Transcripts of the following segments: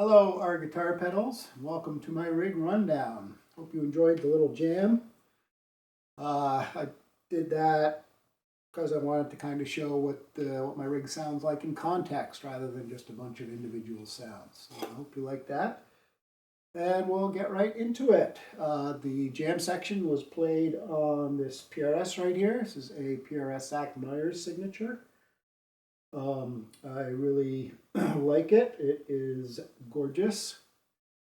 Hello, our guitar pedals. Welcome to my rig rundown. Hope you enjoyed the little jam. I did that because I wanted to kind of show what my rig sounds like in context rather than just a bunch of individual sounds. So I hope you like that. And we'll get right into it. The jam section was played on this PRS right here. This is a PRS Zach Myers signature. I really like it. It is gorgeous.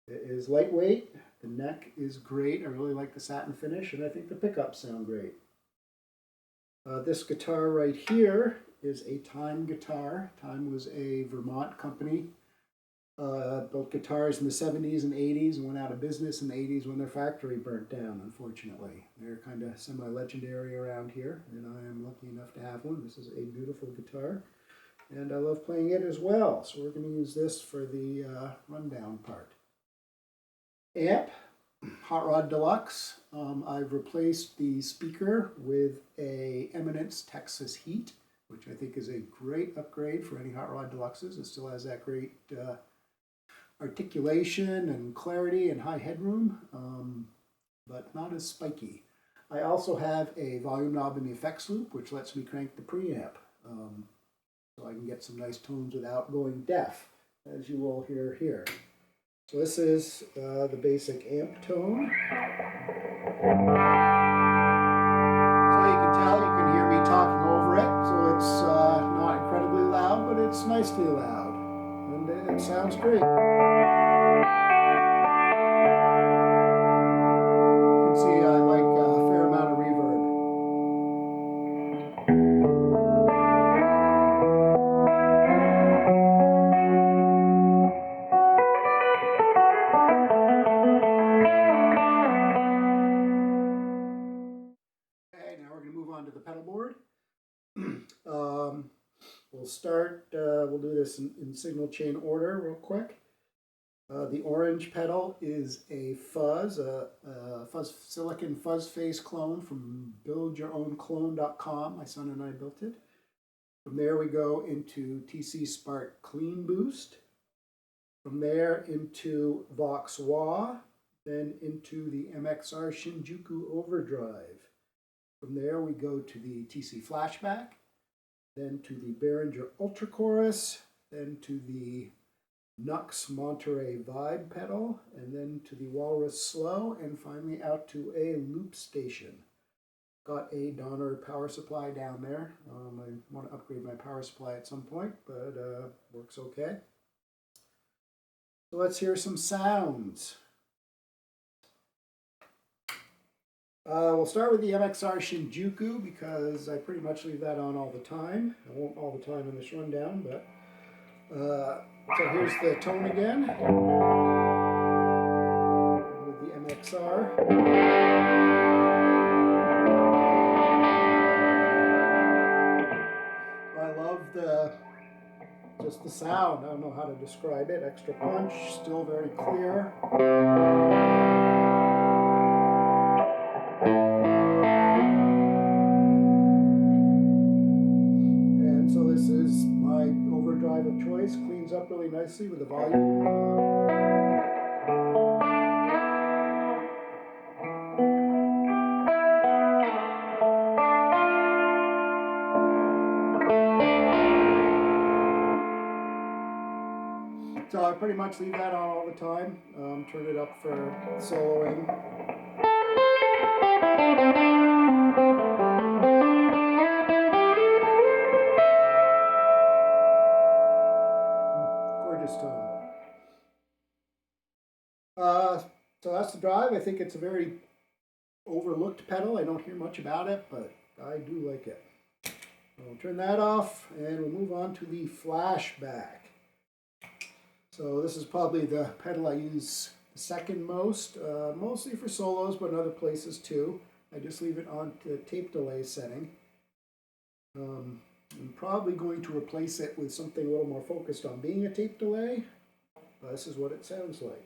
It is lightweight. The neck is great. I really like the satin finish, and I think the pickups sound great. This guitar right here is a Time guitar. Time was a Vermont company. Built guitars in the 70s and 80s and went out of business in the 80s when their factory burnt down, unfortunately. They're kind of semi-legendary around here, and I am lucky enough to have one. This is a beautiful guitar, and I love playing it as well. So we're going to use this for the rundown part. Amp, Hot Rod Deluxe. I've replaced the speaker with a Eminence Texas Heat, which I think is a great upgrade for any Hot Rod Deluxes. It still has that great articulation and clarity and high headroom, but not as spiky. I also have a volume knob in the effects loop, which lets me crank the preamp, so I can get some nice tones without going deaf. as you will hear here. So this is the basic amp tone. So you can tell, you can hear me talking over it. So it's not incredibly loud, but it's nicely loud. And it sounds great. You can see I like a fair amount of reverb. Okay, now we're going to move on to the pedal board. We'll start, we'll do this in signal chain order real quick. The orange pedal is a fuzz, silicon fuzz face clone from buildyourown.clone.com. My son and I built it. From there we go into TC Spark Clean Boost. From there into Vox Wah, then into the MXR Shinjuku Overdrive. From there we go to the TC Flashback, then to the Behringer Ultra Chorus, then to the Nux Monterey Vibe pedal, and then to the Walrus Slow, and finally out to a loop station. Got a Donner power supply down there. I want to upgrade my power supply at some point, but works okay. So let's hear some sounds. We'll start with the MXR Shinjuku because I pretty much leave that on all the time. I won't all the time in this rundown, but so here's the tone again with the MXR. I love just the sound. I don't know how to describe it. Extra punch, still very clear. And so this is my overdrive of choice. Cleans up really nicely with the volume. So I pretty much leave that on all the time. Turn it up for soloing. Gorgeous tone. So that's the drive. I think it's a very overlooked pedal. I don't hear much about it, but I do like it. I'll turn that off and we'll move on to the flashback. So this is probably the pedal I use the second most, mostly for solos, but in other places too. I just leave it on the tape delay setting. I'm probably going to replace it with something a little more focused on being a tape delay. But this is what it sounds like.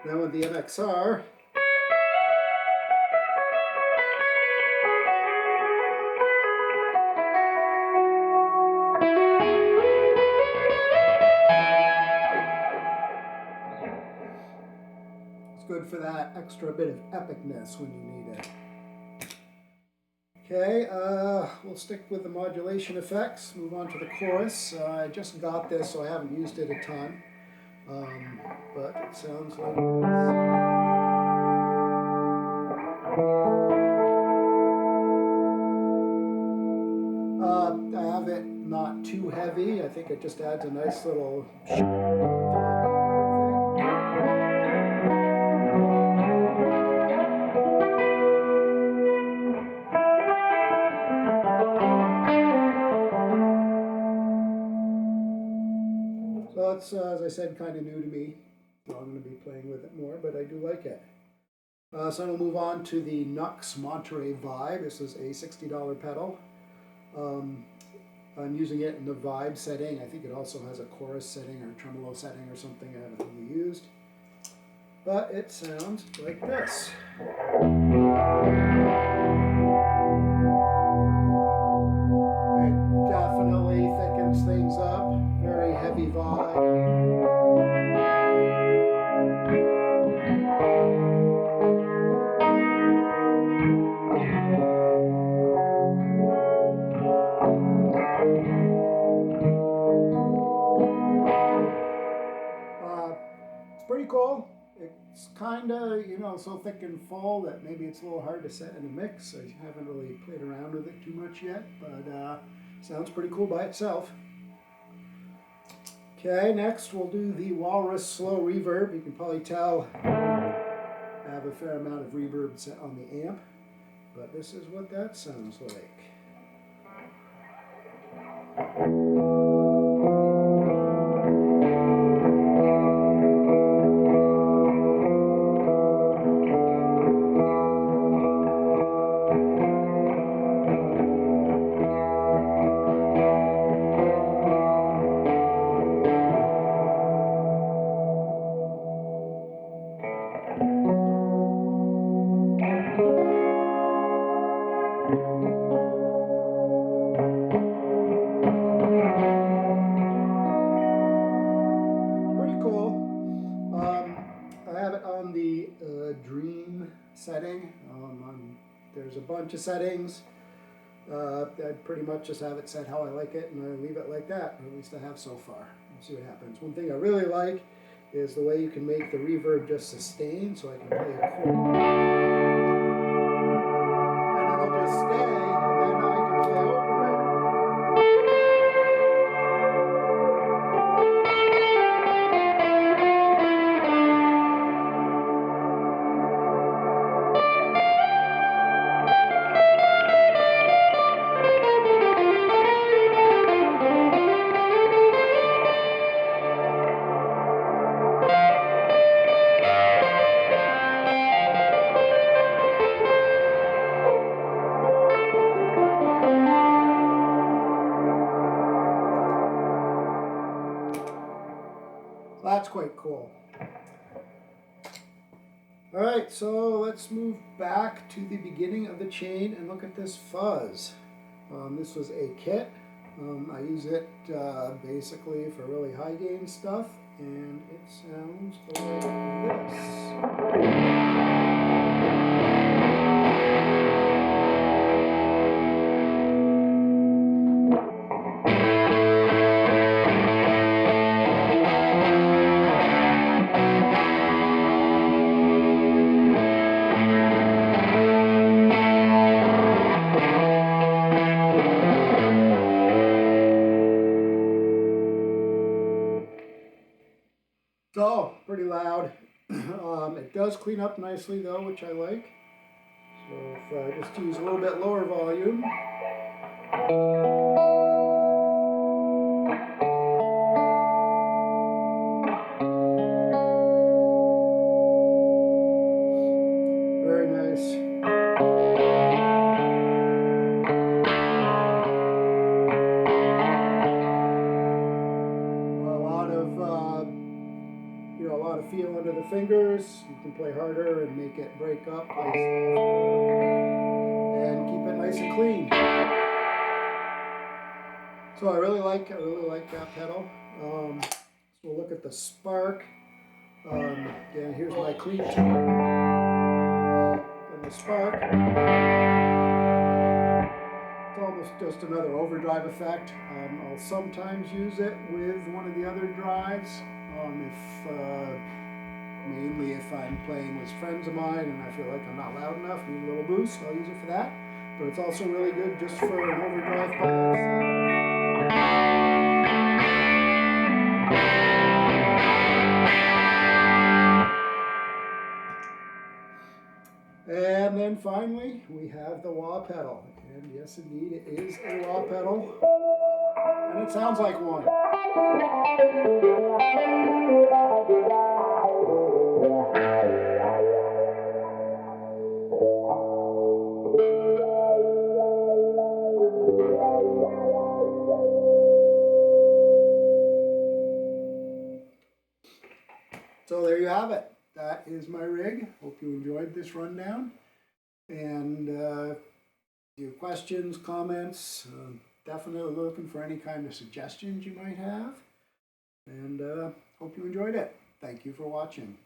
Now with the MXR, it's good for that extra bit of epicness when you need it. Okay, we'll stick with the modulation effects, move on to the chorus. I just got this, so I haven't used it a ton, but it sounds like this. I have it not too heavy. I think it just adds a nice little So it's, as I said, kind of new to me. So I'm going to be playing with it more, but I do like it. So we'll move on to the Nux Monterey Vibe. This is a $60 pedal. I'm using it in the vibe setting. I think it also has a chorus setting or tremolo setting or something I haven't really used. But it sounds like this. It definitely thickens things up. Very heavy vibe. Pretty cool. It's kind of, you know, so thick and full that maybe it's a little hard to set in a mix. I haven't really played around with it too much yet, but sounds pretty cool by itself. Okay, next we'll do the Walrus Slow Reverb. You can probably tell I have a fair amount of reverb set on the amp, but this is what that sounds like. Dream setting. There's a bunch of settings. I pretty much just have it set how I like it, and I leave it like that, or at least I have so far. We'll see what happens. One thing I really like is the way you can make the reverb just sustain, so I can play a chord, and it'll just stay, and then I can play over it. That's quite cool. Alright, so let's move back to the beginning of the chain and look at this fuzz. This was a kit. I use it basically for really high gain stuff, and it sounds like this. So, pretty loud. It does clean up nicely though, which I like. So if I just use a little bit lower volume. Very nice. A lot of feel under the fingers. You can play harder and make it break up, play softer, and keep it nice and clean. So I really like that pedal. So we'll look at the spark. Again, here's my clean tone and the spark. It's almost just another overdrive effect. I'll sometimes use it with one of the other drives. Mainly if I'm playing with friends of mine and I feel like I'm not loud enough, need a little boost, I'll use it for that. But it's also really good just for an overdrive by itself. And then finally, we have the wah pedal. And yes, indeed, it is a wah pedal. And it sounds like one. So there you have it. That is my rig. Hope you enjoyed this rundown. And your questions, comments, definitely looking for any kind of suggestions you might have. And hope you enjoyed it. Thank you for watching.